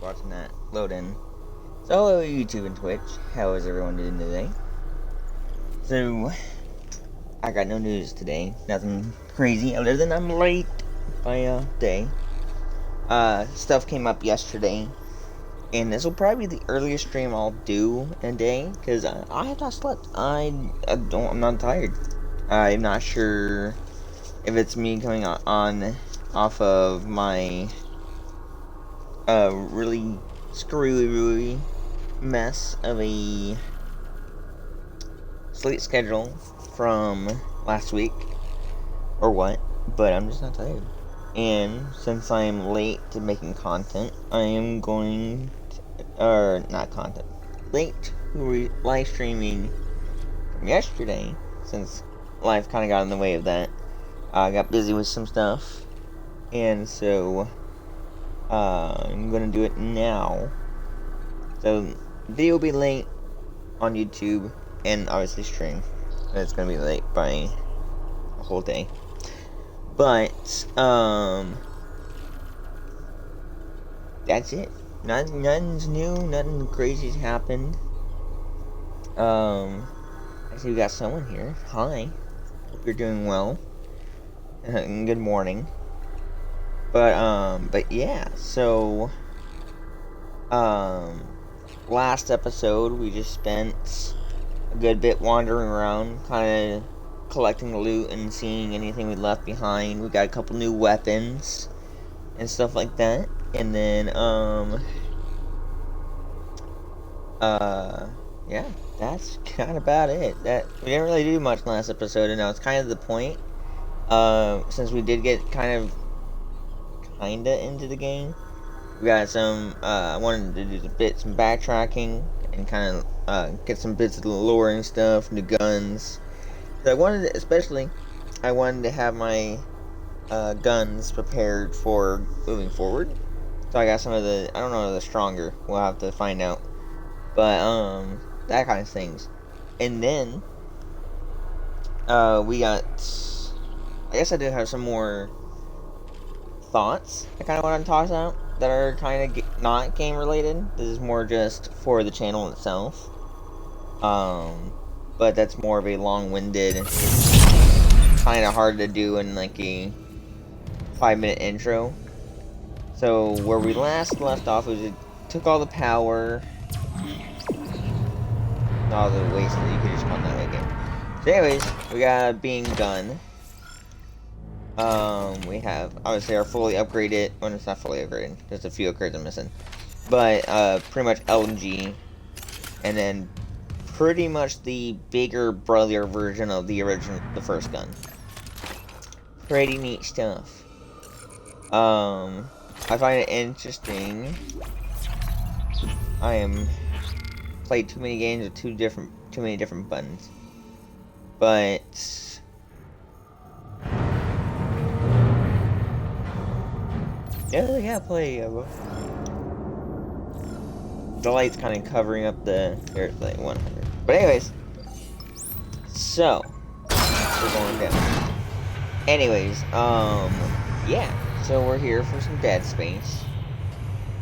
watching that load in. So hello YouTube and Twitch, how is everyone doing today? So, I got no news today, nothing crazy other than I'm late by a day. Stuff came up yesterday, and this will probably be the earliest stream I'll do in a day, because I have not slept. I'm not tired. I'm not sure if it's me coming on off of my really screwy mess of a sleep schedule from last week or what, but I'm just not tired. And since I'm late to making content, I am going to, or not content, late to live streaming from yesterday, since life kind of got in the way of that. I got busy with some stuff, and so I'm gonna do it now. So video will be late on YouTube and obviously stream. And it's gonna be late by a whole day. But that's it. Nothing's new, nothing crazy's happened. I see we got someone here. Hi. Hope you're doing well. Good morning. But yeah, so last episode we just spent a good bit wandering around, kind of collecting loot and seeing anything we left behind. We got a couple new weapons and stuff like that. And then yeah, that's kind of about it. That we didn't really do much last episode, and now it's kind of the point. Since we did get kinda into the game, we got some. I wanted to do some backtracking and kind of get some bits of the lore and stuff, new guns. So I wanted to have my guns prepared for moving forward. So I got some of the, I don't know, the stronger. We'll have to find out. But that kind of things. And then we got. I guess I do have some more thoughts I kind of want to toss out that are kind of not game related. This is more just for the channel itself. But that's more of a long-winded, kind of hard to do in like a 5-minute intro. So where we last left off was it took all the power, all the waste that you could just come that way again. So anyways, we got a beam gun. We have obviously our fully upgraded. Well, it's not fully upgraded. There's a few upgrades I'm missing, but pretty much LMG, and then pretty much the bigger brother version of the first gun. Pretty neat stuff. I find it interesting. I am played too many games with too many different buttons, but. Yeah, play. The light's kind of covering up the. There's like 100. But anyways, so we're going down. Anyways, yeah. So we're here for some Dead Space,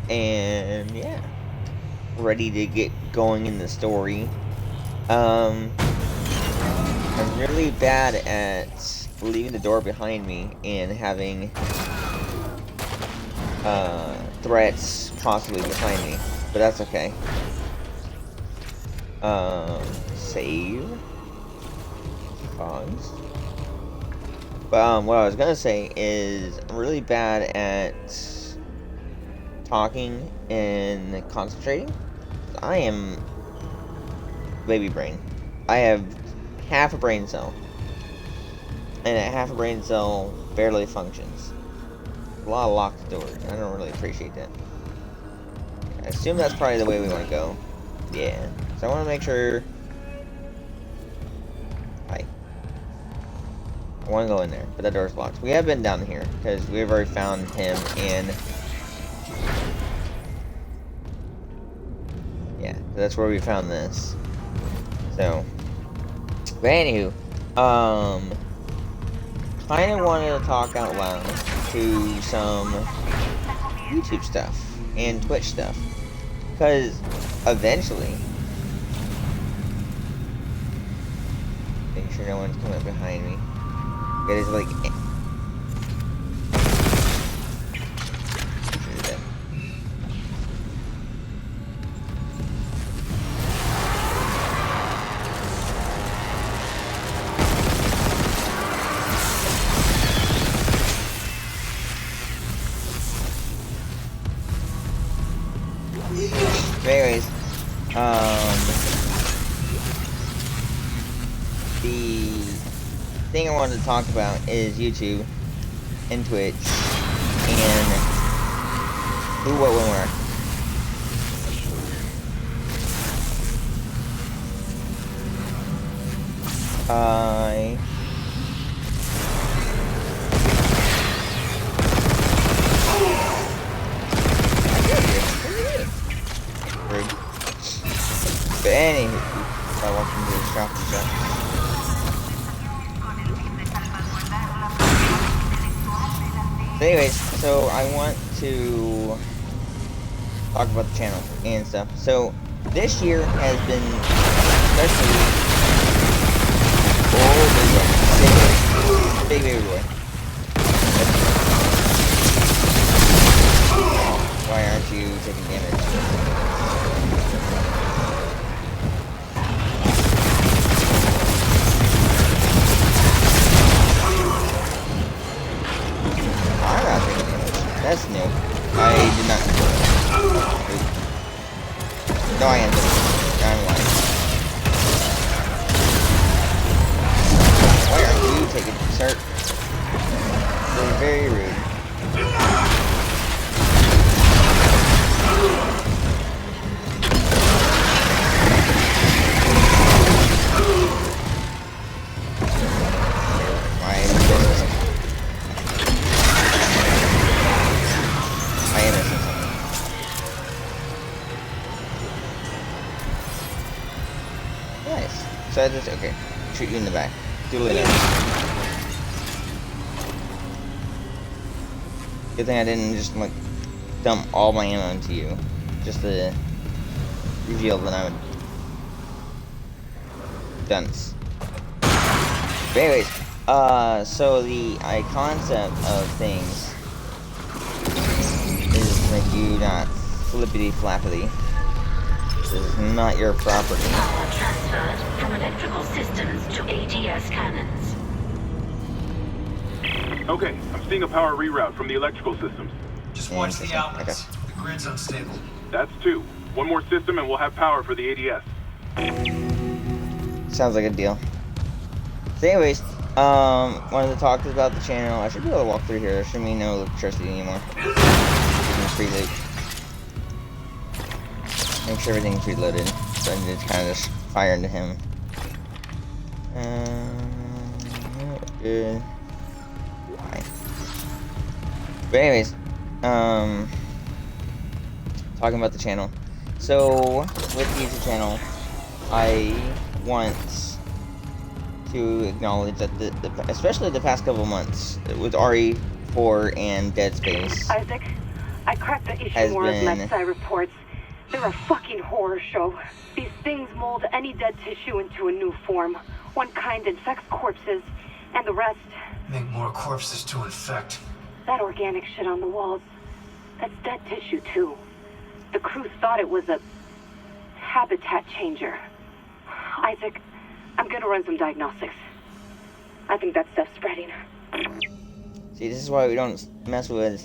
and yeah, ready to get going in the story. I'm really bad at leaving the door behind me and having threats possibly behind me, but that's okay. Save. Pause. But, what I was gonna say is, I'm really bad at talking and concentrating. I am baby brain. I have half a brain cell, and that half a brain cell barely functions. A lot of locked doors. I don't really appreciate that. I assume that's probably the way we want to go. Yeah. So I want to make sure. Hi. I want to go in there, but that door's locked. We have been down here because we've already found him, and yeah, that's where we found this. So, but anywho, kind of wanted to talk out loud to some YouTube stuff, and Twitch stuff. Because eventually, making sure no one's coming up behind me. It is like. But anyways, the thing I wanted to talk about is YouTube and Twitch and who, what, when, where. Rude. But anywho, I walked into the shop and stuff. So anyways, so I want to talk about the channel and stuff. So this year has been especially big baby boy. Why aren't you taking damage? I'm not taking damage. That's new. I did not. No, I am. I'm lying. Why are you taking, sir? You're very rude. So I just, okay, shoot you in the back. Do it. Good thing I didn't just like dump all my ammo into you, just to reveal that I'm a dunce. But anyways, so the concept of things is like you not flippity flappity. This is not your property. Power transferred from electrical systems to ADS cannons. Okay, I'm seeing a power reroute from the electrical systems. Just watch the outlets. Okay. The grid's unstable. That's 2. One more system and we'll have power for the ADS. Sounds like a deal. So anyways, wanted to talk about the channel. I should be able to walk through here. There shouldn't be no electricity anymore. Free loot. Make sure everything's reloaded, so I can just kind of just fire into him. Good. Fine. But anyways, talking about the channel. So with the YouTube channel, I want to acknowledge that especially the past couple months with RE4 and Dead Space. Isaac, I cracked the issue more of MedSci reports. They're a fucking horror show. These things mold any dead tissue into a new form. One kind infects corpses, and the rest... make more corpses to infect. That organic shit on the walls, that's dead tissue too. The crew thought it was a habitat changer. Isaac, I'm gonna run some diagnostics. I think that stuff's spreading. See, this is why we don't mess with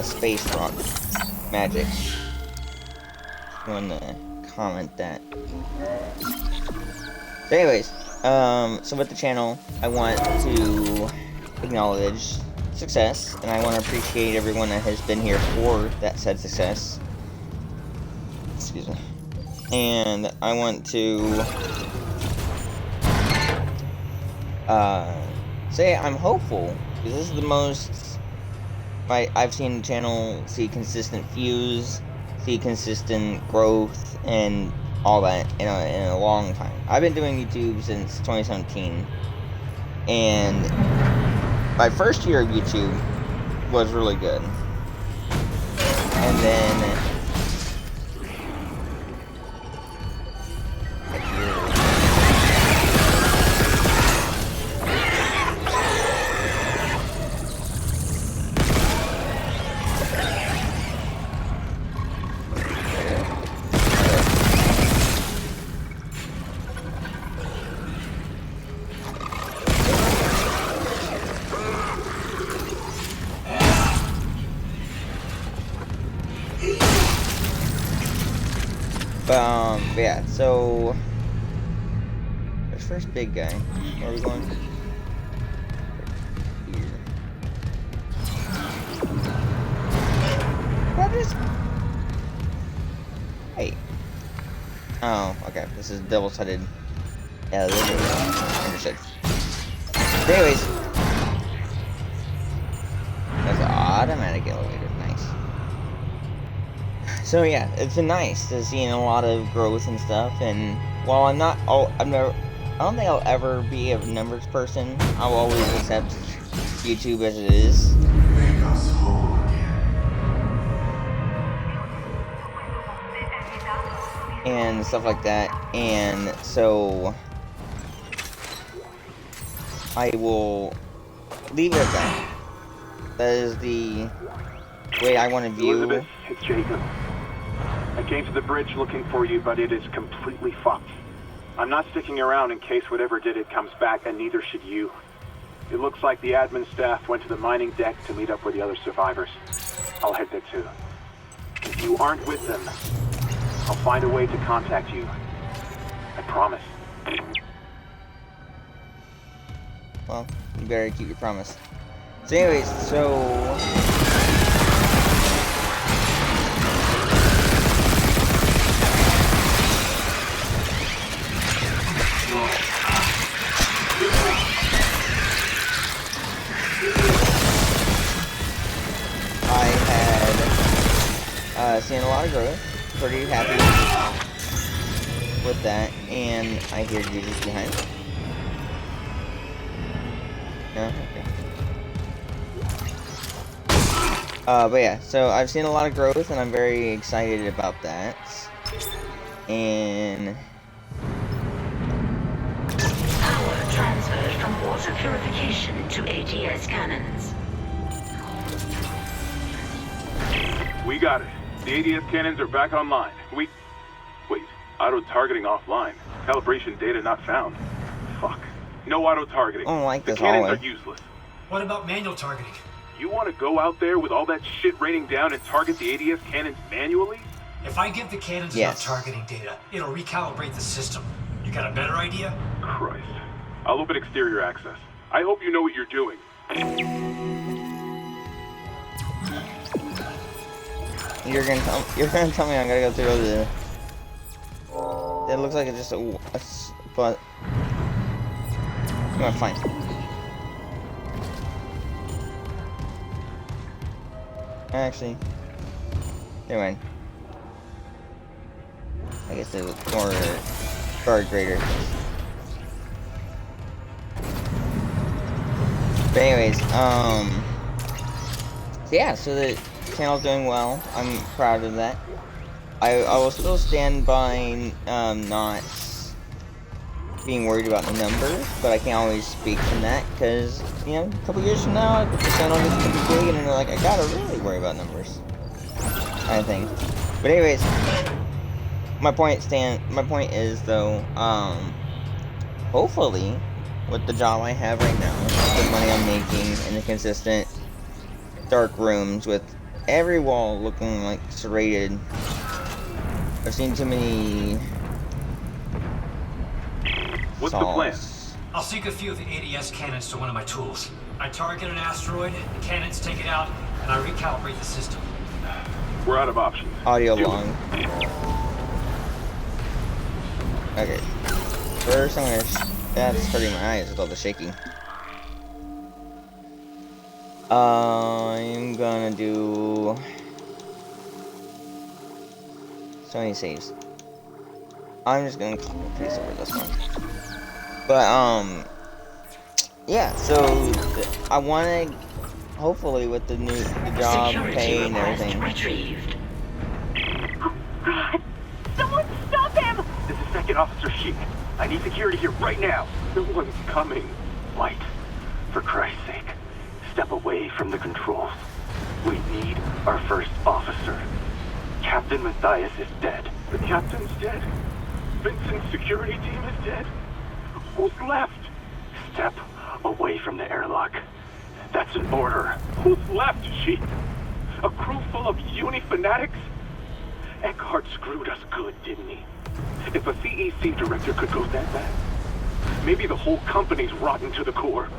space rock magic. I want to comment that. So anyways, so with the channel, I want to acknowledge success, and I want to appreciate everyone that has been here for that said success. Excuse me. And I want to say I'm hopeful, because this is the most I've seen the channel see consistent views, see consistent growth, and all that in a long time. I've been doing YouTube since 2017, and my first year of YouTube was really good. And then But yeah, so there's first big guy. Where are we going? Here. What is? Hey. Oh, okay. This is double-sided elevator. Understood. But anyways, that's an automatic elevator. Nice. So yeah, it's been nice to seeing a lot of growth and stuff. And while I'm not, I don't think I'll ever be a numbers person. I'll always accept YouTube as it is. Make us whole again. And stuff like that. And so I will leave it at that. That is the way I want to view. Elizabeth, it's Jacob. I came to the bridge looking for you, but it is completely fucked. I'm not sticking around in case whatever did it comes back, and neither should you. It looks like the admin staff went to the mining deck to meet up with the other survivors. I'll head there too. If you aren't with them, I'll find a way to contact you. I promise. Well, you better keep your promise. So anyways, so I had seen a lot of growth. Pretty happy with that, and I hear Jesus behind. No? Okay. But yeah, so I've seen a lot of growth, and I'm very excited about that. And Power transferred from water purification to ADS cannons. We got it. The ADS cannons are back online. Wait, auto-targeting offline. Calibration data not found. Fuck. No auto-targeting. I don't like the this cannons hallway. are useless. What about manual targeting? You want to go out there with all that shit raining down and target the ADS cannons manually? If I give the cannons Yes. enough targeting data, it'll recalibrate the system. You got a better idea? Christ. I'll open exterior access. I hope you know what you're doing. you're gonna tell me I'm gonna go through the. It looks like it's just but. No, fine. Actually, never mind. I guess it was more guard greater. But anyways, so yeah, so the channel's doing well. I'm proud of that. I will still stand by not being worried about the numbers, but I can't always speak from that because, you know, a couple years from now, the channel gets to be big and they're like, I gotta really worry about numbers, kind of thing. But anyways, my point is though, hopefully, with the job I have right now, the money I'm making, and the consistent dark rooms with every wall looking like serrated, I've seen too many. What's the plan? I'll sync a few of the ADS cannons to one of my tools. I target an asteroid, the cannons take it out, and I recalibrate the system. We're out of options. Audio Do it. long. Okay. First, I'm gonna. That's hurting my eyes with all the shaking. I'm gonna do. So many saves. I'm just gonna copy and paste over this one. But, yeah, so I wanna, hopefully with the job, Security pay, and request everything. retrieved. God! Someone stop him! This is Second Officer Sheik. I need security here right now. No one's coming. White, for Christ's sake, step away from the controls. We need our first officer. Captain Matthias is dead. The captain's dead. Vincent's security team is dead. Who's left? Step away from the airlock. That's an order. Who's left, Sheik? A crew full of uni fanatics? Eckhart screwed us good, didn't he? If a CEC director could go that bad, maybe the whole company's rotten to the core.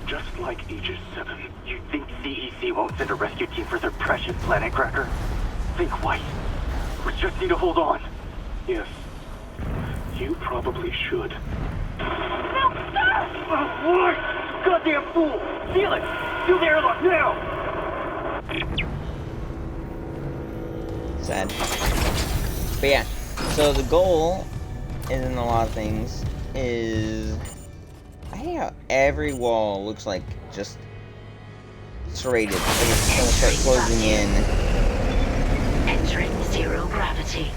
Just like Aegis 7. You think CEC won't send a rescue team for their precious planet cracker? Think twice. We just need to hold on. Yes. You probably should. What? Goddamn fool! Felix! Do the airlock now! Sad. But yeah, so the goal in a lot of things is... I hate how every wall looks like just serrated. Like it's gonna start closing in. Entering zero gravity.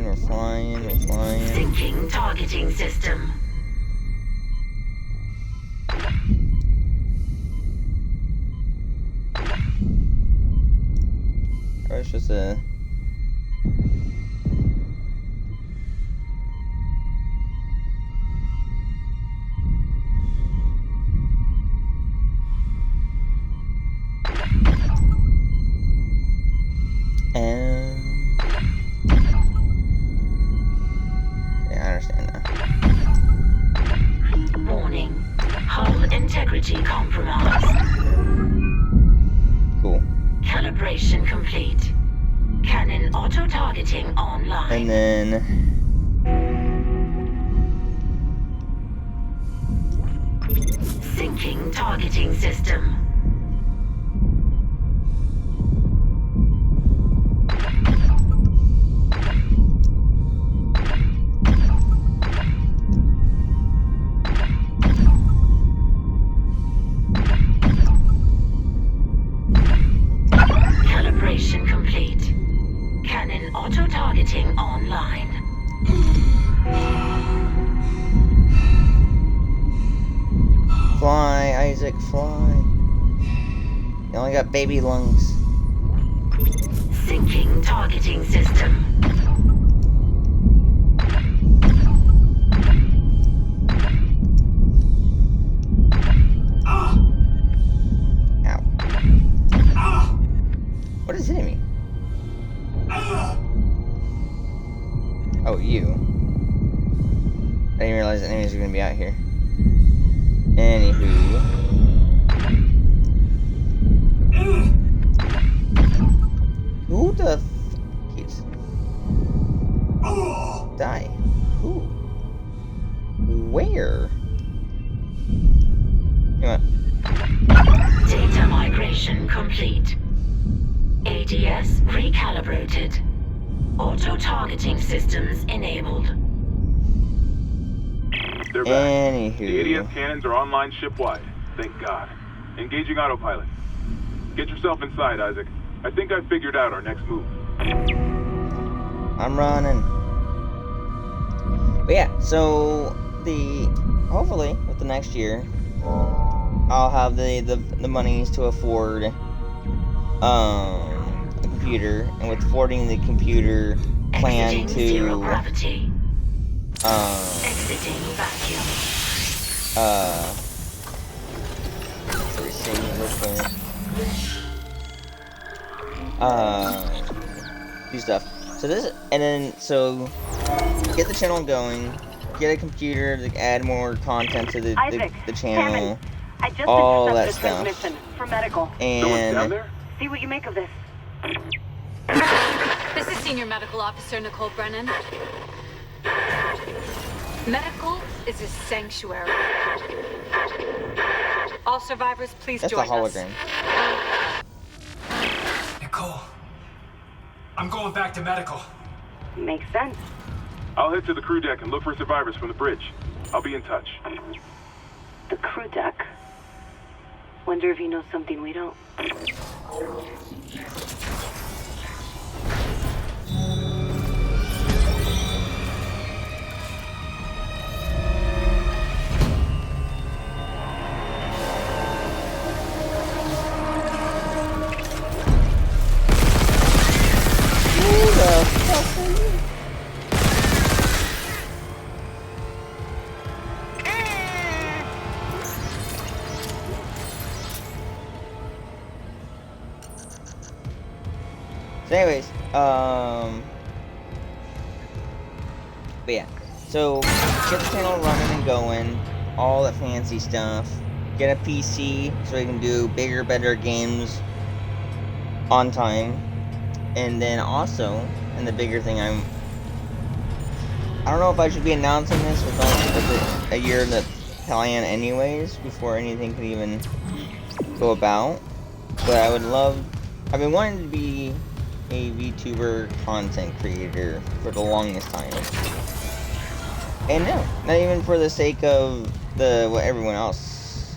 We're flying. Syncing targeting system. Or it's just a... Yeah, I understand now. Warning. Hull integrity compromised. Cool. Calibration complete. Cannon auto-targeting online. And then... Syncing targeting system. Calibration complete. Cannon auto-targeting online. Fly, Isaac, fly. You only got baby lungs. Syncing targeting system. Ow. What is hitting me? Oh, you. I didn't realize the enemies were gonna be out here. Anywho. Who the f keeps... Die. Who? Where? Come on. Data migration complete. ADS recalibrated. Auto-targeting systems enabled. They're back. Anywho. The ADS cannons are online shipwide. Thank God. Engaging autopilot. Get yourself inside, Isaac. I think I figured out our next move. I'm running. But yeah, so hopefully with the next year, I'll have the monies to afford a computer, and with affording the computer, plan Exiting zero to gravity. Exiting vacuum. save real quick. Do stuff. So this, and then so get the channel going, get a computer to add more content to the channel. Hammond, I just all intercepted that the stuff. transmission for medical. Someone's down And there? See what you make of this. This is Senior Medical Officer Nicole Brennan. Medical is a sanctuary. All survivors, please that's the join us. hologram. Nicole, I'm going back to medical. Makes sense. I'll head to the crew deck and look for survivors from the bridge. I'll be in touch. The crew deck. Wonder if he knows something we don't. So anyways, but yeah. So get the channel running and going, all that fancy stuff. Get a PC so we can do bigger, better games on time. And then also, and the bigger thing, I don't know if I should be announcing this with a year in the plan anyways, before anything could even go about. But I would love, I've been wanting to be a VTuber content creator for the longest time. And no, not even for the sake of what everyone else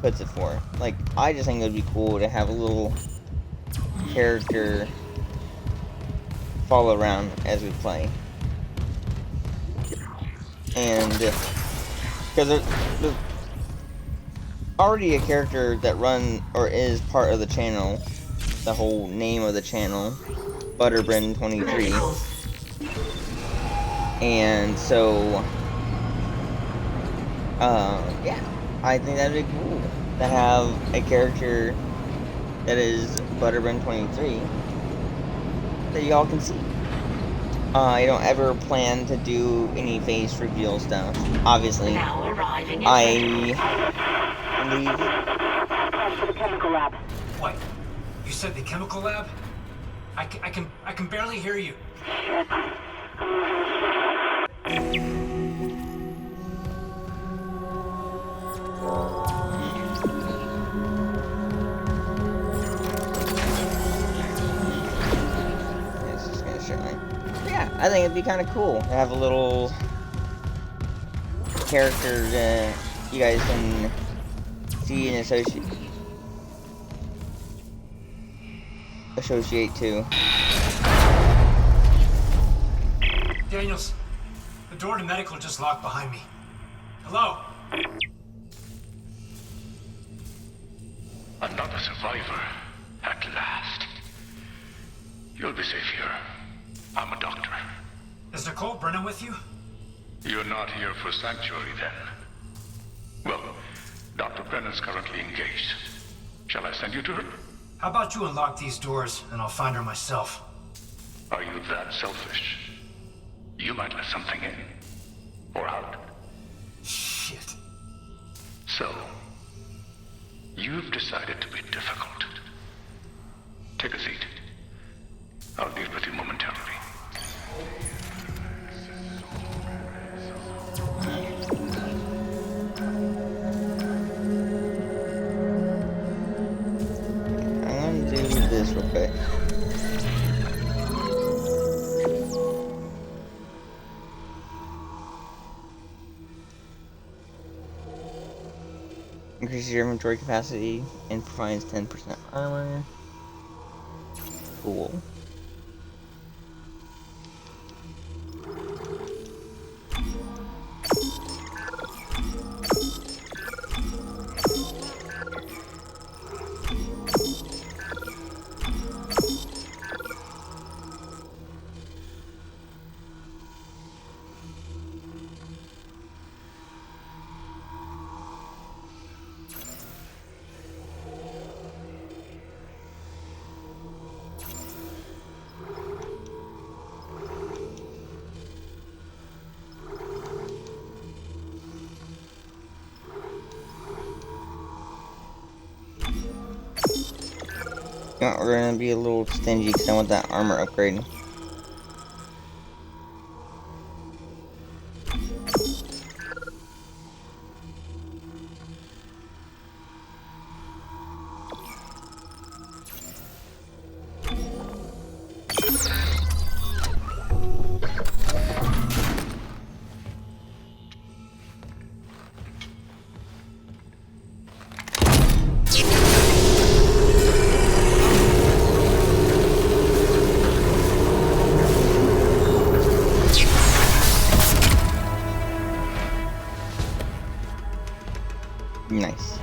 puts it for. Like, I just think it would be cool to have a little character follow around as we play. And because there's already a character that is part of the channel, the whole name of the channel, Butterbrin23. And so, yeah, I think that'd be cool to have a character that is Butterbrin23 that y'all can see. I don't ever plan to do any face reveal stuff. Obviously, Now arriving I believe. Time for the chemical lab. What? You said the chemical lab? I can barely hear you. It's just gonna shine. Yeah, I think it'd be kind of cool to have a little character that you guys can see and associate to. Daniels, the door to medical just locked behind me. Hello? Another survivor, at last. You'll be safe here. I'm a doctor. Is Nicole Brennan with you? You're not here for sanctuary, then? Well, Dr. Brennan's currently engaged. Shall I send you to her? How about you unlock these doors and I'll find her myself? Are you that selfish? You might let something in. Or out. Shit. So, you've decided to be difficult. Take a seat. I'll deal with you momentarily. I'm gonna do this real quick. Increases your inventory capacity and provides 10% armor. Cool. No, we're gonna be a little stingy because I want that armor upgrade. Nice.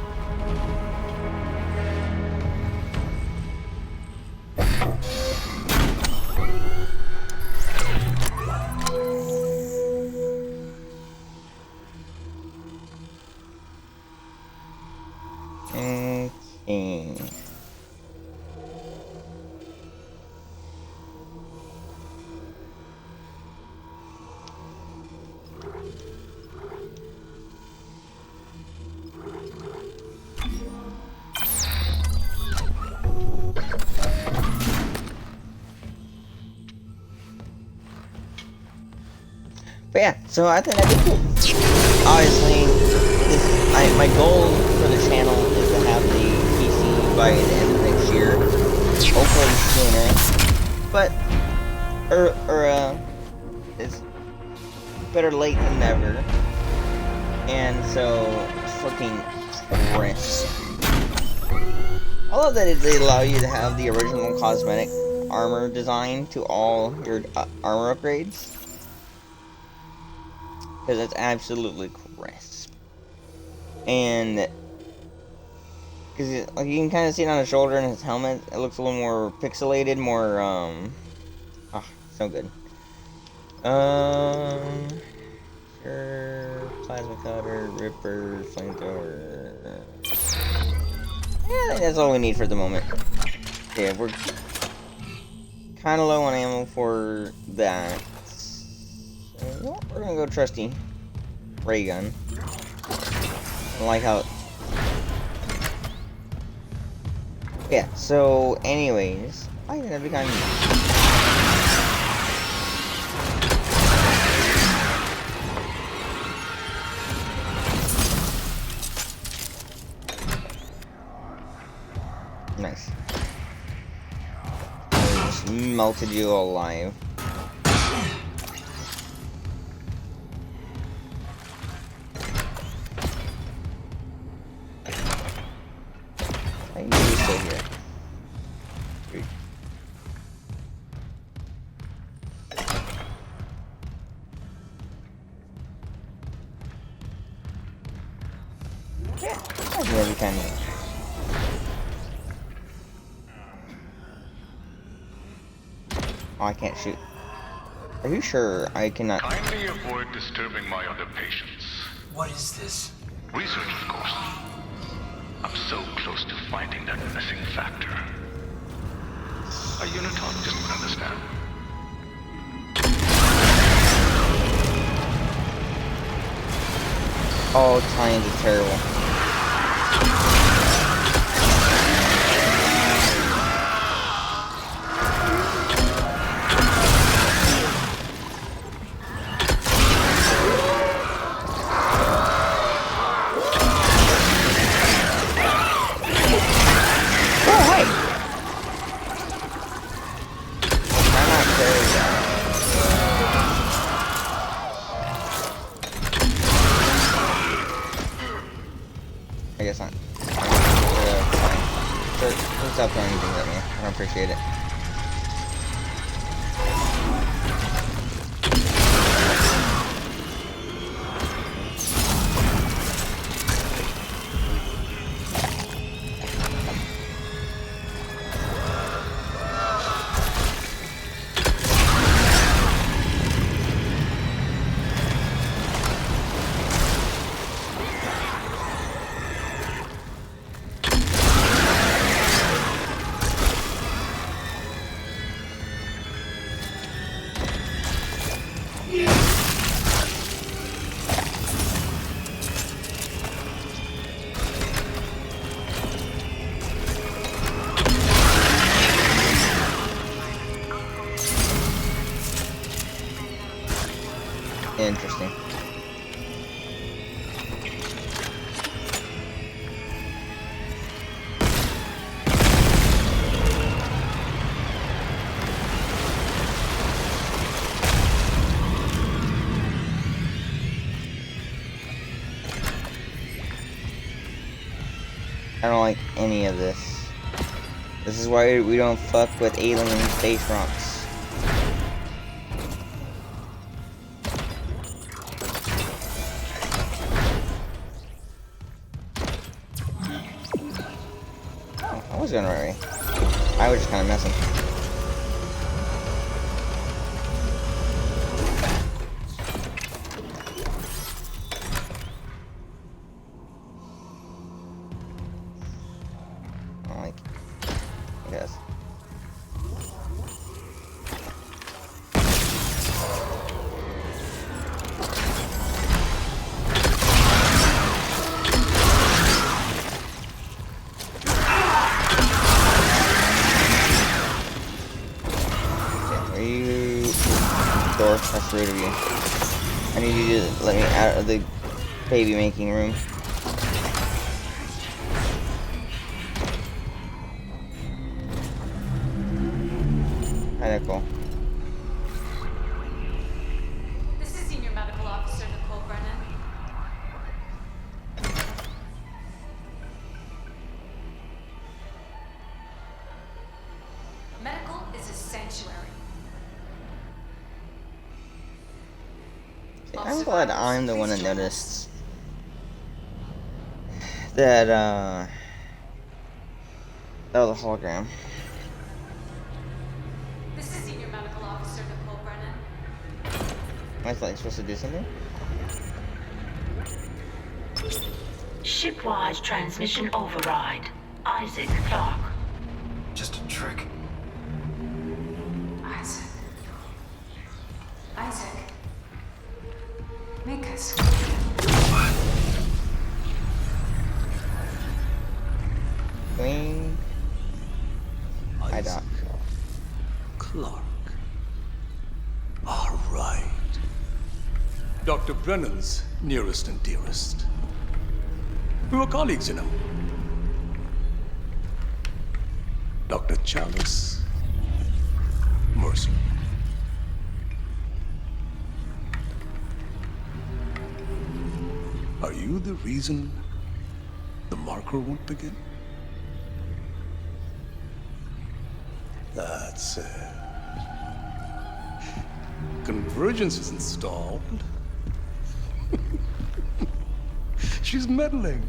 Okay. yeah, so I think that'd be cool. Obviously, my goal for the channel is to have the PC by the end of next year. Hopefully sooner. But, it's better late than never. And so, it's looking crisp. I love that they allow you to have the original cosmetic armor design to all your armor upgrades. Because it's absolutely crisp. And because like you can kind of see it on his shoulder and his helmet, it looks a little more pixelated, more so good. Sure, plasma cutter, ripper, flamethrower. Yeah, I think that's all we need for the moment. Yeah, we're kind of low on ammo for that. So, we're gonna go trusty ray gun. I like how. Yeah. So, anyways, I think that'd be kind of. Nice. I just melted you alive. I need you still here. Yeah, I think that'd be kind of. Oh, I can't shoot. Are you sure I cannot? Kindly avoid disturbing my other patients. What is this? Research, of course. I'm so close to finding that missing factor. A unitologist would understand. Oh, science is terrible. I guess not. Fine. Sure, don't stop throwing things at me. I don't appreciate it. Interesting. I don't like any of this. This is why we don't fuck with alien space rocks. I was going right way. I was just kind of messing. I don't like it. I guess. That's rude of you. I need you to let me out of the baby making room. Medical. This is Senior Medical Officer Nicole Brennan. Medical is a sanctuary. I'm glad I'm the one that noticed that, that was a hologram. This is Senior Medical Officer Nicole Brennan. Am I like supposed to do something? Shipwide transmission override. Isaac Clarke. Just a trick. Isaac. Isaac. Make us. Queen. I Isaac Clarke. All right. Dr. Brennan's nearest and dearest. We were colleagues, you know. Dr. Chalice. Mercer. Are you the reason the marker won't begin? That's it. Convergence is installed. She's meddling.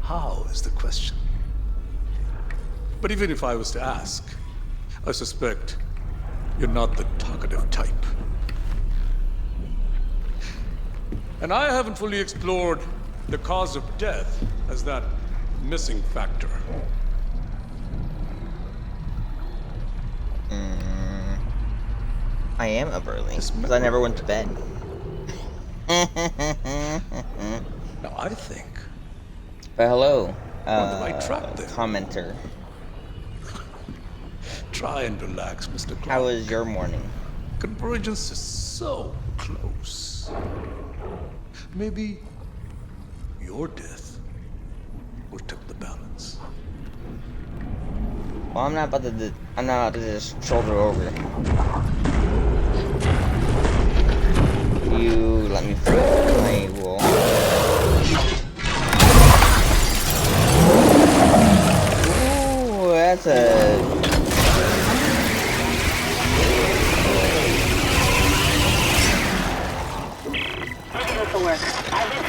How is the question? But even if I was to ask, I suspect you're not the talkative type. And I haven't fully explored the cause of death as that missing factor. I am up early, because I never went to bed. Now I think But hello, we're on the right track there. commenter. Try and relax, Mr. Clarke. How was your morning? Convergence is so close. Maybe your death will tip the balance. Well, I'm not about to just shoulder over. You let me through, I will. Ooh, that's a. This will work. Isaac?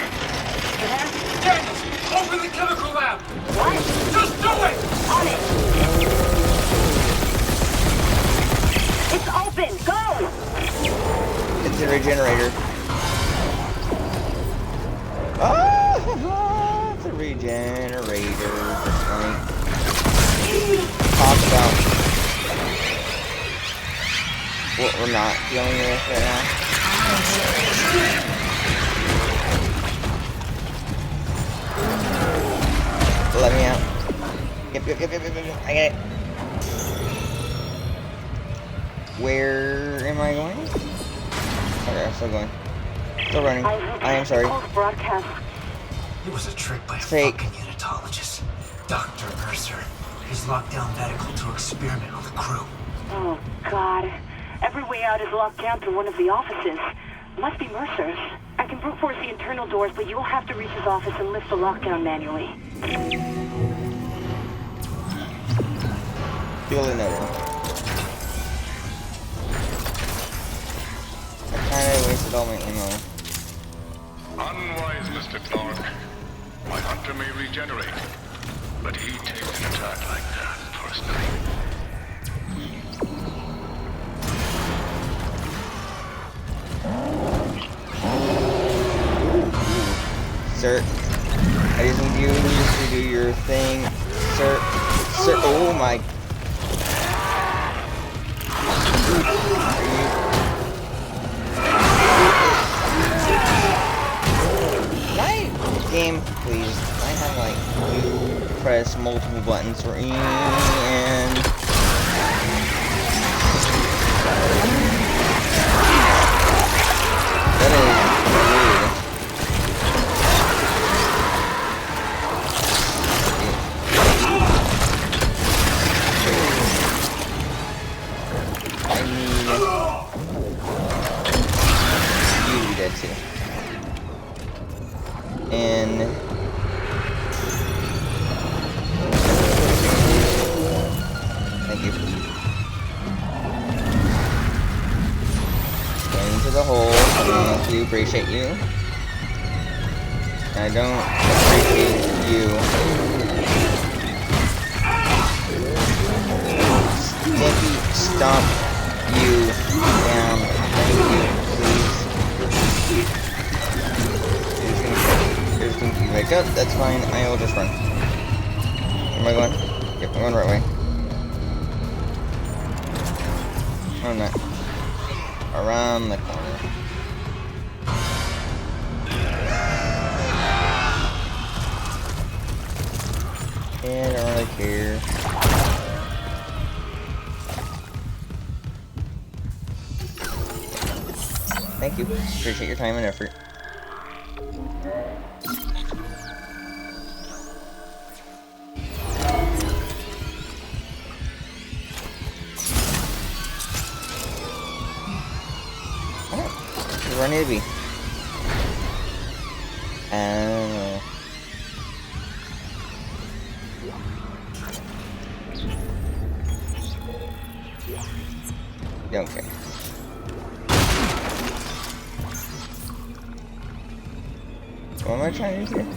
You there? Daniels, open the chemical lab! What? Just do it! On it! It's open! Go! It's a regenerator. Ah, it's a regenerator. Just like talk about what we're not dealing with right now. Let me out. Yep. I got it. Where am I going? Okay, I'm still going. Still running. I am sorry. Broadcast. It was a trick by a Fake. fucking unitologist. Dr. Mercer. He's locked down medical to experiment on the crew. Oh, God. Every way out is locked down through one of the offices. Must be Mercer's. I can brute force the internal doors, but you'll have to reach his office and lift the lockdown manually. Duly noted. I kinda wasted all my ammo. Unwise, Mr. Clarke. My hunter may regenerate, but he takes an attack like that personally. Sir, I just need you to do your thing. Sir, oh my. Game, please. I have like you press multiple buttons for and appreciate you. I don't appreciate you. Sticky, stomp you down. Thank you, please. You're just gonna wake up. That's fine. I will just run. Where am I going? Yep, I'm going the right way. No, I'm not. Around the corner. Yeah, I don't really care. Thank you. Appreciate your time and effort. Where I need to be. Okay. What am I trying to do here?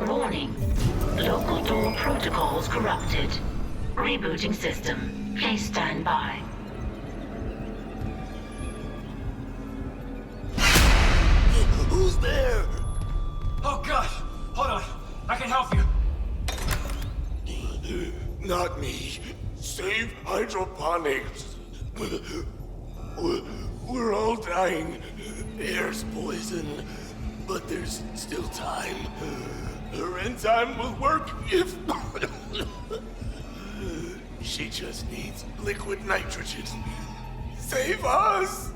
Warning. Local door protocols corrupted. Rebooting system. Please stand by. Who's there? Oh God! Hold on. I can help you. Not me. Save hydroponics. We're all dying. Air's poison. But there's still time. Her enzyme will work if... She just needs liquid nitrogen. Save us!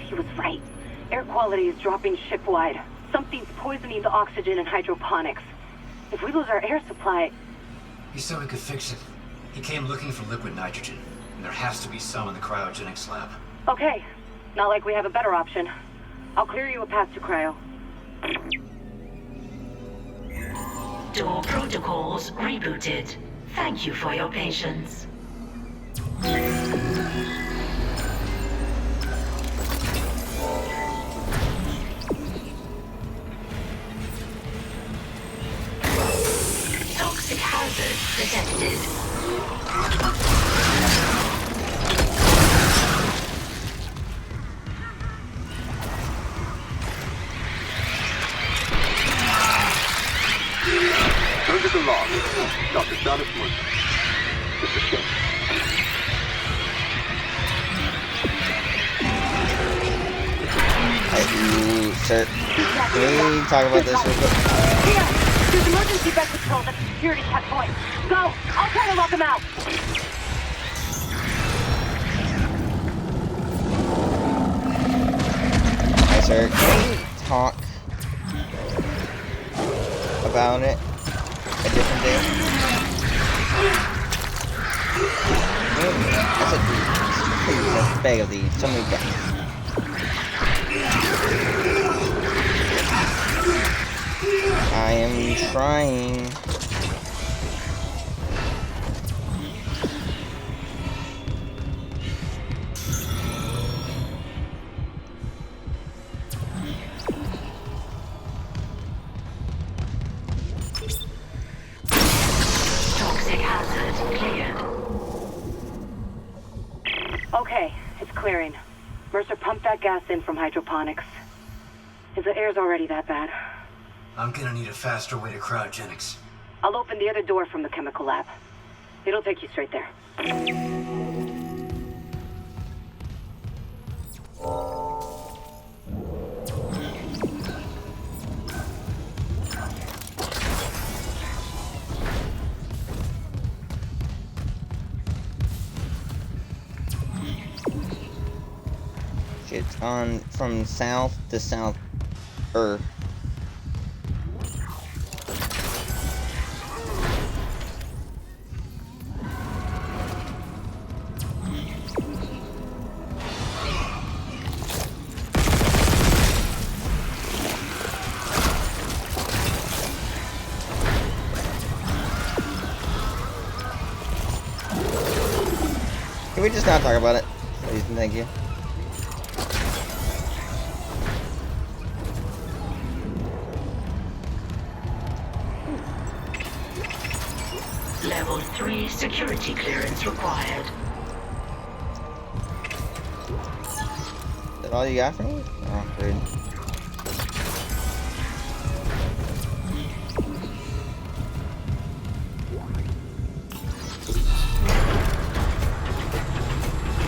He was right. Air quality is dropping ship-wide. Something's poisoning the oxygen in hydroponics. If we lose our air supply... He said we could fix it. He came looking for liquid nitrogen, and there has to be some in the cryogenics lab. Okay. Not like we have a better option. I'll clear you a path to cryo. Door protocols rebooted. Thank you for your patience. Toxic hazard detected. Surgical log. Dr. Jonas Moon. Mr. Shea. Hey, sir. Can we talk about this real quick? Here! There's emergency vent controls at the security checkpoint. Go! I'll try to lock them out! Hey, sir. Can we talk about it a different day? I said, please, I beg of thee. Somebody get me. I am trying. Toxic hazard cleared. Okay, it's clearing. Mercer pumped that gas in from hydroponics. If the air's already that bad, I'm gonna need a faster way to cryogenics. I'll open the other door from the chemical lab. It'll take you straight there. It's on from south to south. Can we just not talk about it? Please and thank you. Level 3 security clearance required. Is that all you got for me? Oh, rude.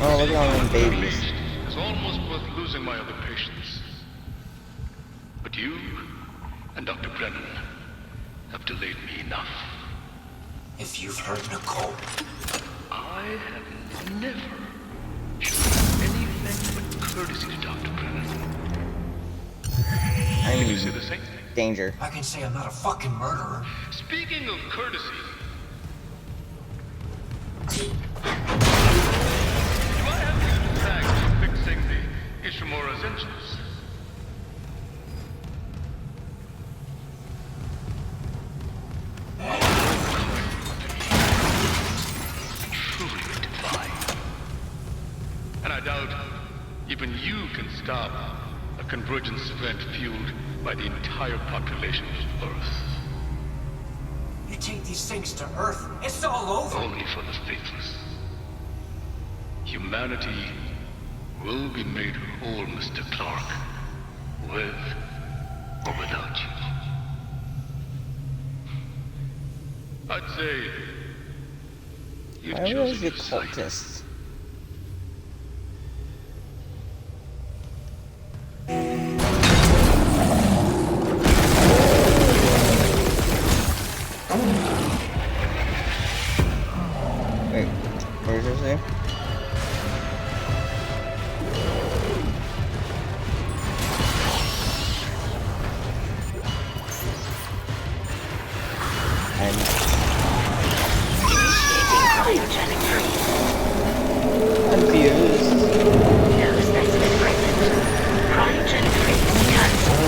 Oh, look at all them babies. It's almost worth losing my other patients. But you and Dr. Brennan have delayed me enough. If you've heard Nicole, I have never shown anything but courtesy to Dr. Brennan. I'm Can you say the same? danger. I can say I'm not a fucking murderer. Speaking of courtesy, do I have you tagged fixing the Ishimura's engines? Truly divine. And I doubt even you can stop a convergence event fueled by the entire population of Earth. You take these things to Earth, it's all over. Only for the faithless. Humanity will be made whole, Mr. Clark, with or without you. I'd say you've Why are chosen the your side. cultists? Wait, where's this there? Cryogenic freeze. Confused. No specimen present. Cryogenic freeze cancelled.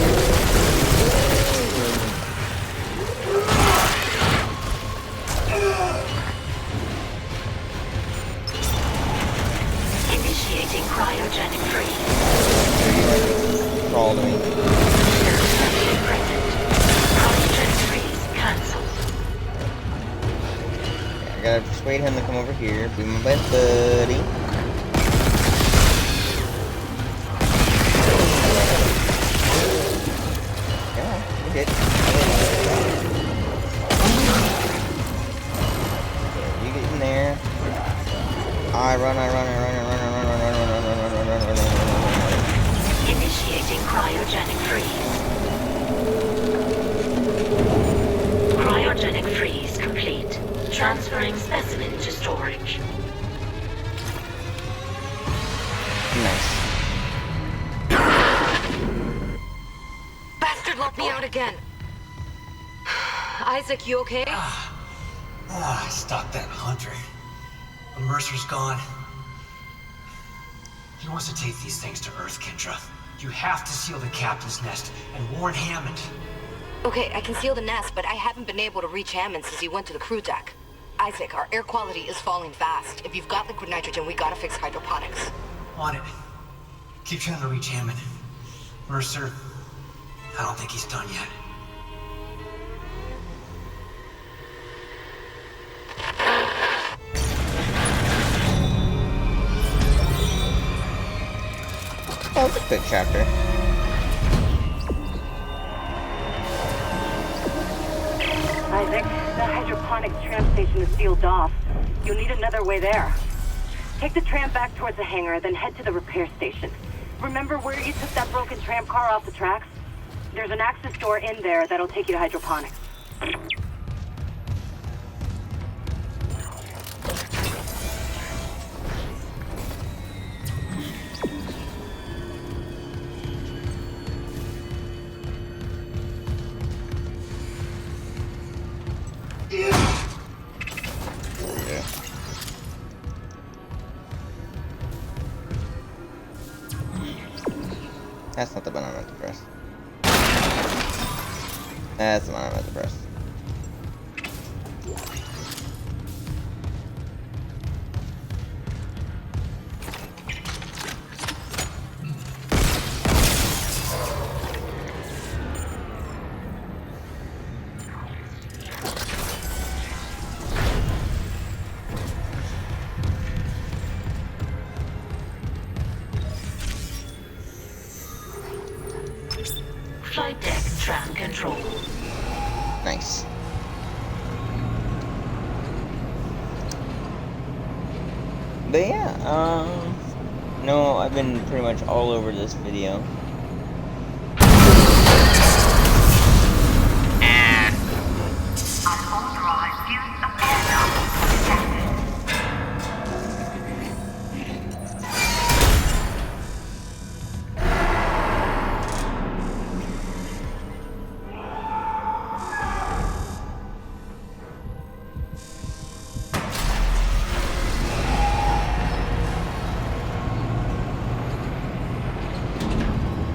Initiating cryogenic freeze. Crawl to me. No specimen present. Cryogenic freeze cancelled. I gotta persuade him to come over here. Be my best buddy. Yeah, you did. You get in there. I run, I run, I run, I run, I run, I run, I run, I run, I run, I run, I run, I run. Initiating cryogenic freeze. Cryogenic freeze complete. Transferring specimen to storage. Nice. Bastard locked me out again. Isaac, you okay? I stopped that hunter. But Mercer's gone. He wants to take these things to Earth, Kendra. You have to seal the captain's nest and warn Hammond. Okay, I can seal the nest, but I haven't been able to reach Hammond since he went to the crew deck. Isaac, our air quality is falling fast. If you've got liquid nitrogen, we gotta fix hydroponics. On it. Keep trying to reach Hammond. Mercer, I don't think he's done yet. Oh, it's a quick chapter. Isaac, the hydroponics tram station is sealed off. You'll need another way there. Take the tram back towards the hangar, then head to the repair station. Remember where you took that broken tram car off the tracks? There's an access door in there that'll take you to hydroponics. That's not the button I meant to press. That's the one I meant to press. flight deck tram control. Nice. But yeah, no, I've been pretty much all over this video. Unauthorized use of air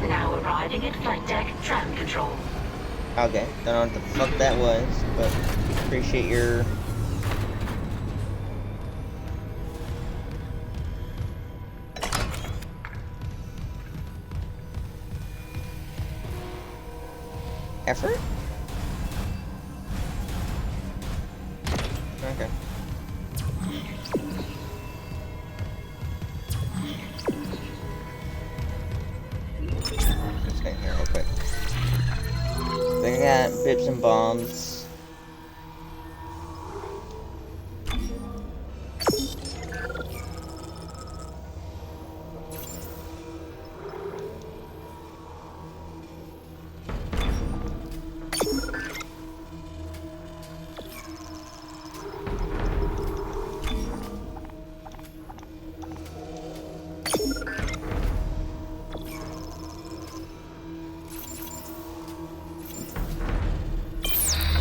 Now arriving at flight deck tram control. Okay, don't know what the fuck that was, but appreciate your... effort? Okay. Just get here real quick. They got bits and bombs.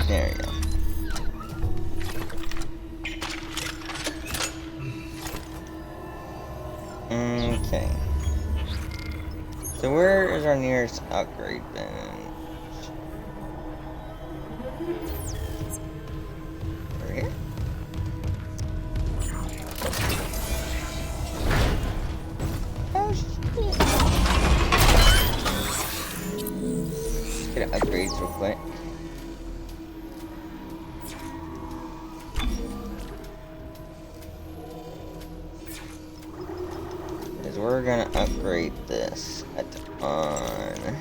There you go. Okay. So where is our nearest upgrade bench? Over here? Oh shit. Let's get upgrades real quick. We're gonna upgrade this a ton.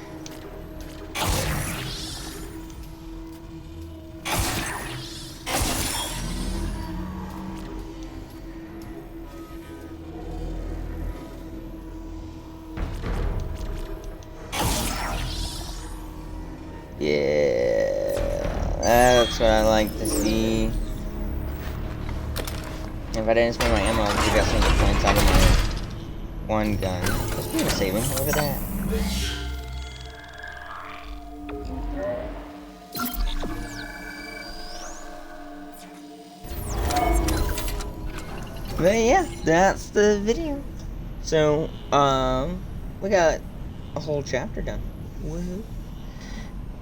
Yeah, that's what I like to see. If I didn't spend my ammo, I would got some of the points out of my one gun. Let's do a saving. Look at that. But yeah, that's the video. So, we got a whole chapter done. Woohoo.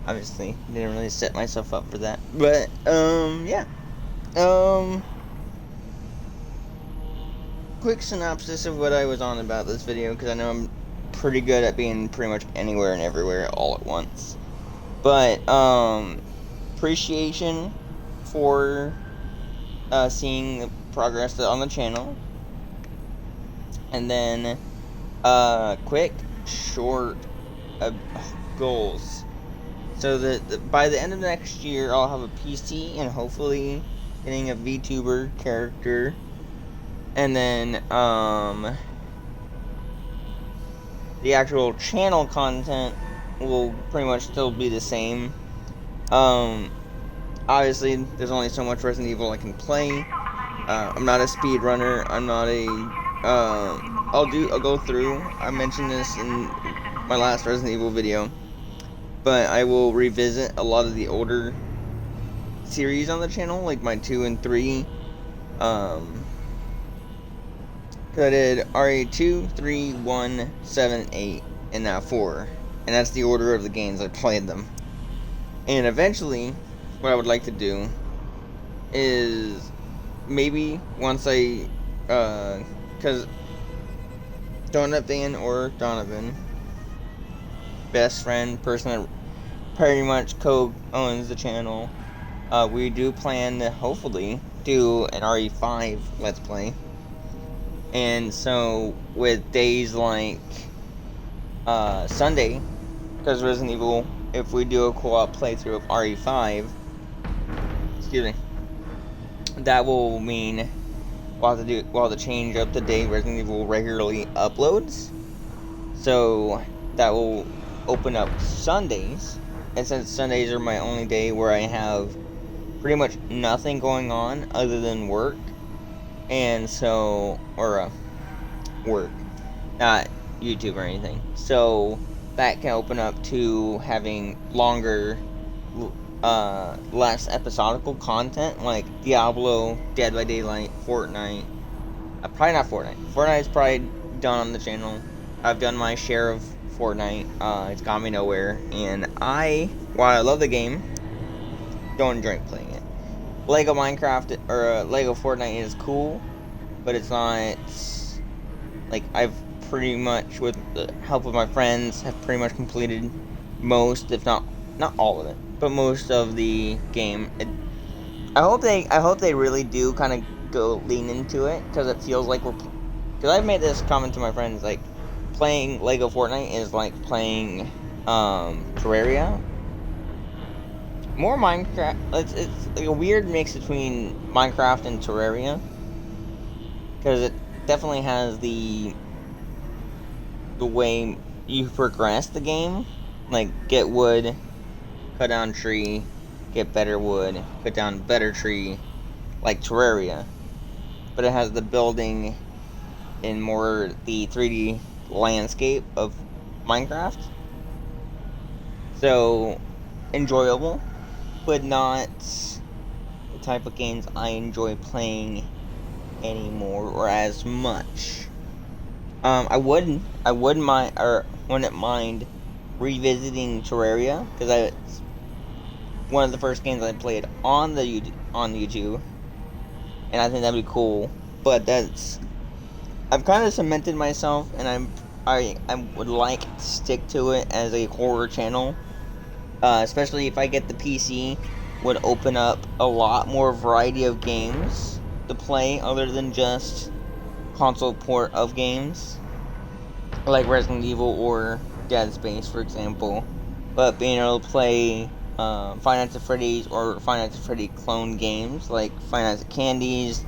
Obviously, didn't really set myself up for that. But, yeah. Quick synopsis of what I was on about this video, because I know I'm pretty good at being pretty much anywhere and everywhere all at once. But, appreciation for seeing the progress on the channel. And then, quick, short goals. So that by the end of next year, I'll have a PC and hopefully getting a VTuber character. And then, the actual channel content will pretty much still be the same. Obviously, there's only so much Resident Evil I can play. I'm not a speedrunner. I'm not a, I'll go through. I mentioned this in my last Resident Evil video. But I will revisit a lot of the older series on the channel, like my 2 and 3. I did RA2, 3, 1, 7, 8, and now 4. And that's the order of the games I played them. And eventually, what I would like to do is maybe once I, because Donovan, best friend, person that pretty much co-owns the channel, we do plan to hopefully do an RE5 Let's Play. And so, with days like Sunday, because Resident Evil if we do a co-op playthrough of RE5, excuse me, that will mean we'll have to change up the day Resident Evil regularly uploads. So that will open up Sundays, and since Sundays are my only day where I have pretty much nothing going on other than work, and so work, not YouTube or anything. So that can open up to having longer, less episodical content like Diablo, Dead by Daylight, Fortnite. Probably not Fortnite. Fortnite's probably done on the channel. I've done my share of Fortnite. It's got me nowhere, and while I love the game, don't enjoy playing it. Lego Minecraft or Lego Fortnite is cool, but it's not like I've pretty much, with the help of my friends, have pretty much completed most, if not all of it, but most of the game. I hope they really do kind of go lean into it, because it feels like because I've made this comment to my friends, like playing Lego Fortnite is like playing Terraria. More Minecraft. It's like a weird mix between Minecraft and Terraria, because it definitely has the way you progress the game, like get wood, cut down tree, get better wood, cut down better tree, like Terraria. But it has the building in more the 3D landscape of Minecraft. So enjoyable, but not the type of games I enjoy playing anymore or as much. Wouldn't mind revisiting Terraria, because it's one of the first games I played on YouTube, and I think that'd be cool. But I've kind of cemented myself, and I would like to stick to it as a horror channel, especially if I get the PC. Would open up a lot more variety of games to play other than just console port of games, like Resident Evil or Dead Space, for example. But being able to play Five Nights at Freddy's or Five Nights at Freddy clone games like Five Nights at Candy's,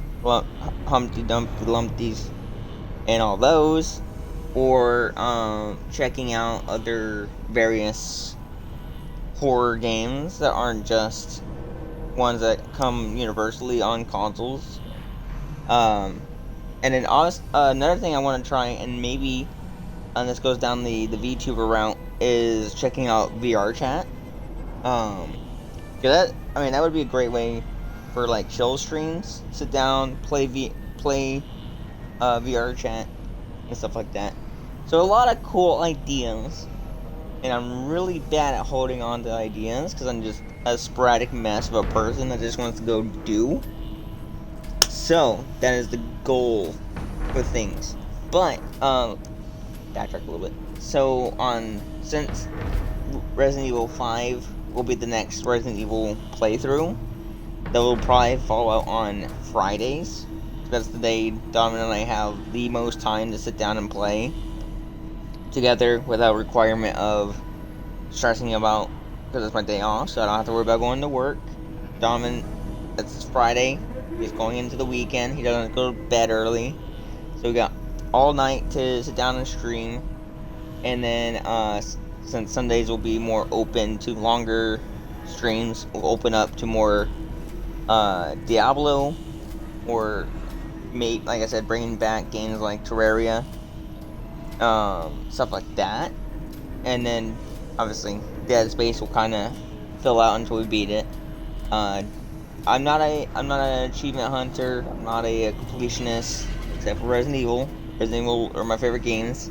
Humpty Dumpty Lumpty's, and all those, or checking out other various horror games that aren't just ones that come universally on consoles. And then another thing I want to try, and maybe this goes down the VTuber route, is checking out VR chat. That would be a great way for like chill streams. Sit down, play VR chat and stuff like that. So a lot of cool ideas, and I'm really bad at holding on to ideas because I'm just a sporadic mess of a person that just wants to go do. So that is the goal with things. But backtrack a little bit. So since Resident Evil 5 will be the next Resident Evil playthrough, that will probably fall out on Fridays. That's the day Donovan and I have the most time to sit down and play together without requirement of stressing about, because it's my day off, so I don't have to worry about going to work. Donovan, it's Friday. He's going into the weekend. He doesn't go to bed early. So we got all night to sit down and stream. And then, since Sundays will be more open to longer streams, we'll open up to more Diablo, or maybe, like I said, bringing back games like Terraria, stuff like that. And then, obviously, Dead Space will kind of fill out until we beat it. I'm not an achievement hunter. I'm not a completionist, except for Resident Evil. Resident Evil are my favorite games.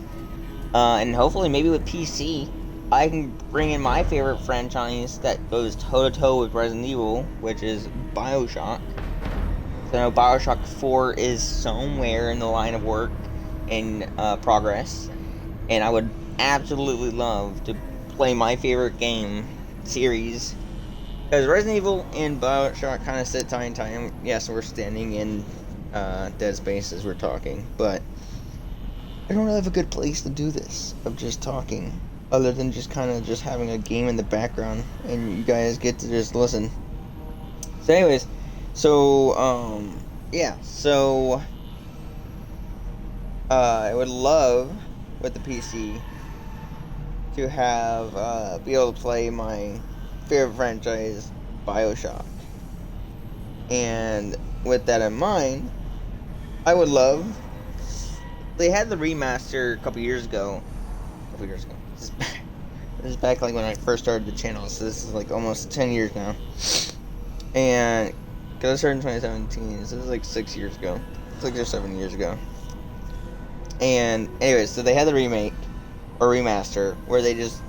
And hopefully, maybe with PC, I can bring in my favorite franchise that goes toe to toe with Resident Evil, which is BioShock. So I know BioShock 4 is somewhere in the line of work in progress, and I would absolutely love to play my favorite game series. Because Resident Evil and BioShock kind of sit tie and tie. Yes, we're standing in Dead Space as we're talking, but I don't really have a good place to do this of just talking. other than just kind of just having a game in the background and you guys get to just listen. So anyways, yeah, so I would love with the PC to have be able to play my favorite franchise, BioShock. And with that in mind, I would love. They had the remaster a couple years ago. This is back like when I first started the channel, so this is like almost 10 years now. And because I started in 2017, so this is like 6 years ago, 6 or 7 years ago. And anyways, so they had the remake or remaster where they just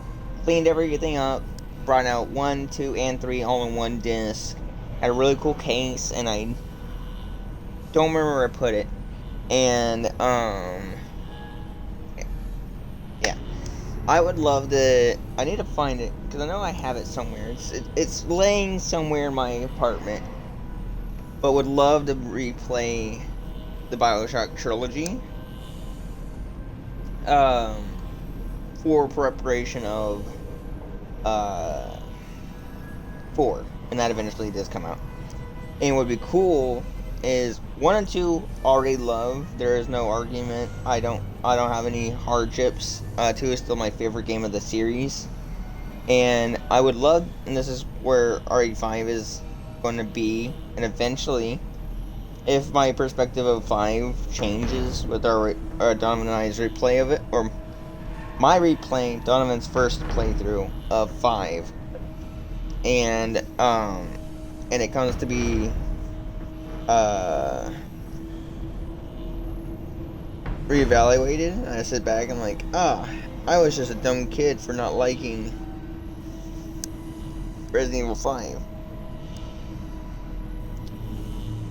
cleaned everything up, brought out 1, 2, and 3 all in one disc. Had a really cool case, and I don't remember where I put it. And yeah, I would love to. I need to find it because I know I have it somewhere. It's laying somewhere in my apartment, but would love to replay the BioShock trilogy. For preparation of 4, and that eventually does come out. And what would be cool is 1 and 2 already love. There is no argument. I don't have any hardships. 2 is still my favorite game of the series, and I would love. And this is where RE5 is going to be, and eventually, if my perspective of 5 changes with our Donovan and I's replay of it, or my replay, Donovan's first playthrough of 5, and it comes to be reevaluated, and I sit back and like, I was just a dumb kid for not liking Resident Evil 5.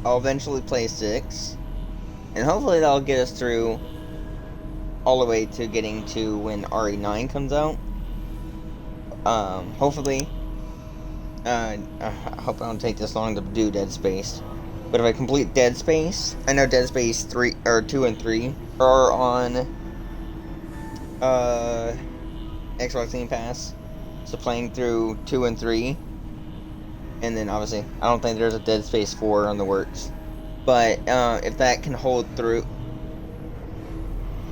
I'll eventually play 6, and hopefully that'll get us through all the way to getting to when RE9 comes out. Hopefully, I hope I don't take this long to do Dead Space. But if I complete Dead Space, I know Dead Space 3 or 2 and 3 are on Xbox Game Pass. So playing through 2 and 3, and then obviously I don't think there's a Dead Space 4 on the works. But if that can hold through,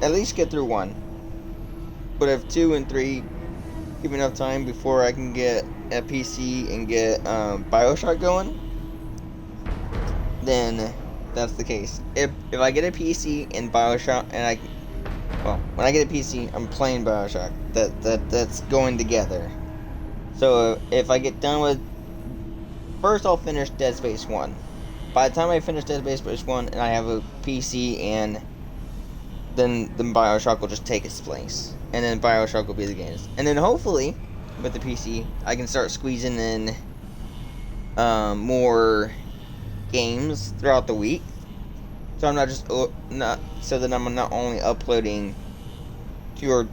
at least get through 1. But if 2 and 3 give me enough time before I can get a PC and get BioShock going, then that's the case. If I get a PC and BioShock, and when I get a PC, I'm playing BioShock. That's going together. So if I get done with, first I'll finish Dead Space 1. By the time I finish Dead Space 1 and I have a PC, and then BioShock will just take its place, and then BioShock will be the games, and then hopefully with the PC I can start squeezing in more games throughout the week, so I'm not just so that I'm not only uploading 2 or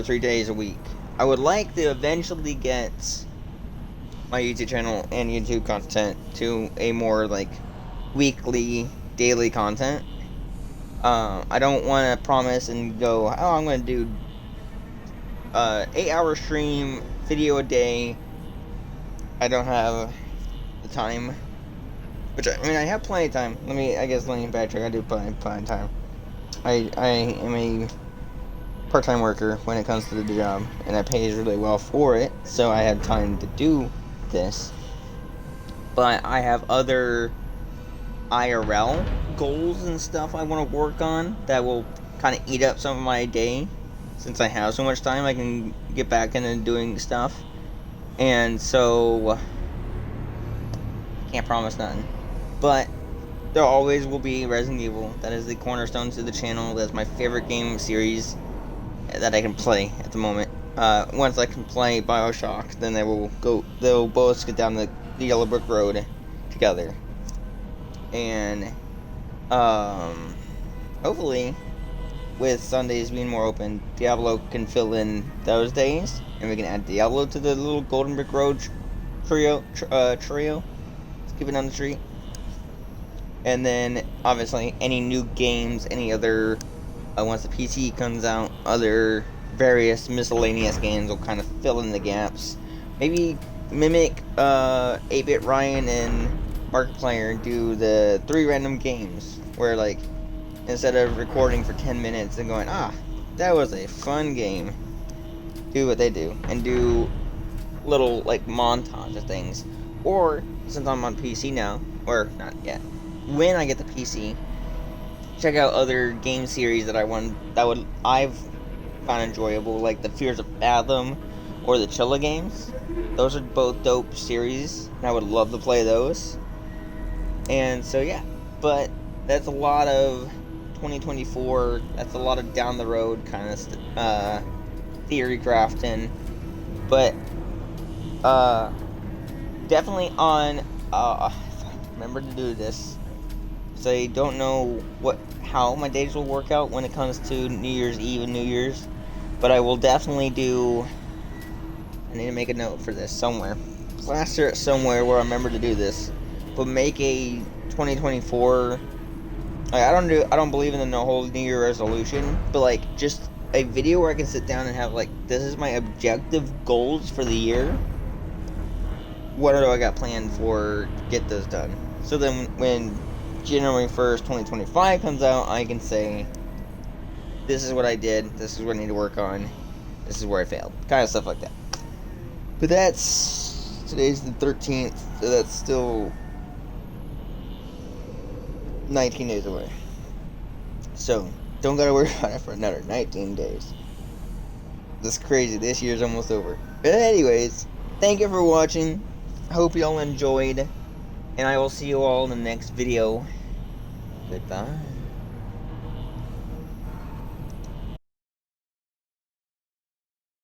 3 days a week. I would like to eventually get my YouTube channel and YouTube content to a more like weekly, daily content. I don't want to promise and go, I'm going to do 8-hour stream, video a day. I don't have the time. Which, I mean, I have plenty of time. Let me backtrack. I do plenty of time. I am a part-time worker when it comes to the job, and I pays really well for it, so I have time to do this. But I have other IRL goals and stuff I want to work on that will kind of eat up some of my day. Since I have so much time, I can get back into doing stuff. And so, can't promise nothing. But there always will be Resident Evil. That is the cornerstone to the channel. That's my favorite game series that I can play at the moment. Once I can play BioShock, then they'll both get down the Yellow Brick Road together. And hopefully, with Sundays being more open, Diablo can fill in those days, and we can add Diablo to the little Golden Brick Road trio. Let's keep it on the street. And then, obviously, any new games, any other, once the PC comes out, other various miscellaneous games will kind of fill in the gaps. Maybe mimic 8-Bit Ryan and Markiplier and do the 3 random games where, like, instead of recording for 10 minutes and going, that was a fun game, do what they do and do little, like, montage of things. Or, since I'm on PC now, or not yet, when I get the PC, check out other game series that I've found enjoyable, like the Fears of Fathom or the Chilla games. Those are both dope series, and I would love to play those. And so yeah, but that's a lot of 2024. That's a lot of down the road kind of theory crafting, but definitely on. If I remember to do this, so I don't know how my days will work out when it comes to New Year's Eve and New Year's, but I will definitely do. I need to make a note for this somewhere. Plaster it somewhere where I remember to do this. But make a 2024. I don't believe in the whole New Year resolution, but like just a video where I can sit down and have like, this is my objective goals for the year. What do I got planned for get those done? So then when January 1st, 2025 comes out, I can say, this is what I did, this is what I need to work on, this is where I failed. Kind of stuff like that. But today's the 13th, so that's still 19 days away. So, don't gotta worry about it for another 19 days. That's crazy, this year's almost over. But anyways, thank you for watching. I hope you all enjoyed, and I will see you all in the next video. Goodbye.